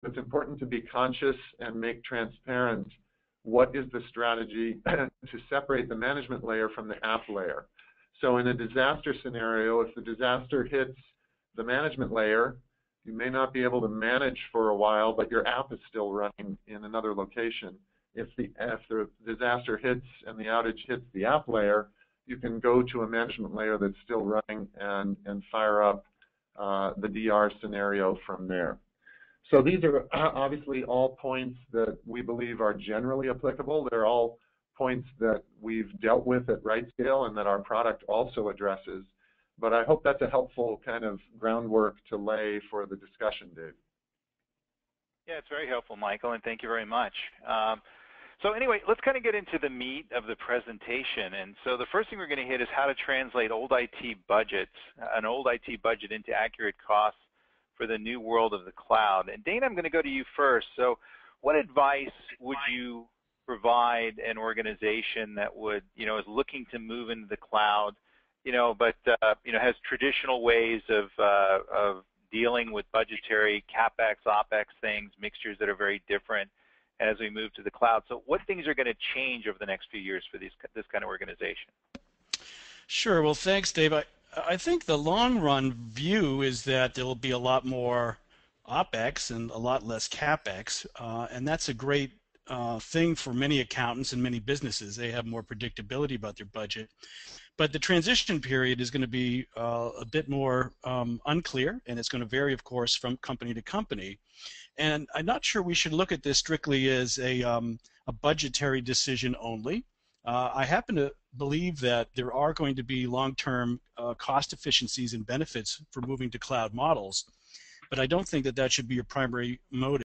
it's important to be conscious and make transparent what is the strategy to separate the management layer from the app layer. So in a disaster scenario, if the disaster hits the management layer, you may not be able to manage for a while, but your app is still running in another location. If the disaster hits and the outage hits the app layer, you can go to a management layer that's still running and fire up the DR scenario from there. So these are obviously all points that we believe are generally applicable. They're all points that we've dealt with at RightScale and that our product also addresses. But I hope that's a helpful kind of groundwork to lay for the discussion, Dave. Yeah, it's very helpful, Michael, and thank you very much. So anyway, let's kind of get into the meat of the presentation. And so the first thing we're going to hit is how to translate old IT budgets, an old IT budget into accurate costs for the new world of the cloud. And Dana, I'm going to go to you first. So what advice would you provide an organization that would, is looking to move into the cloud, but has traditional ways of dealing with budgetary CapEx, OpEx things, mixtures that are very different as we move to the cloud? So what things are going to change over the next few years for this kind of organization? Sure. Well, thanks, Dave. I think the long-run view is that there will be a lot more OpEx and a lot less CapEx, and that's a great thing for many accountants and many businesses. They have more predictability about their budget. But the transition period is going to be a bit more unclear, and it's going to vary, of course, from company to company. And I'm not sure we should look at this strictly as a budgetary decision only. I happen to believe that there are going to be long-term cost efficiencies and benefits for moving to cloud models, but I don't think that that should be your primary motive.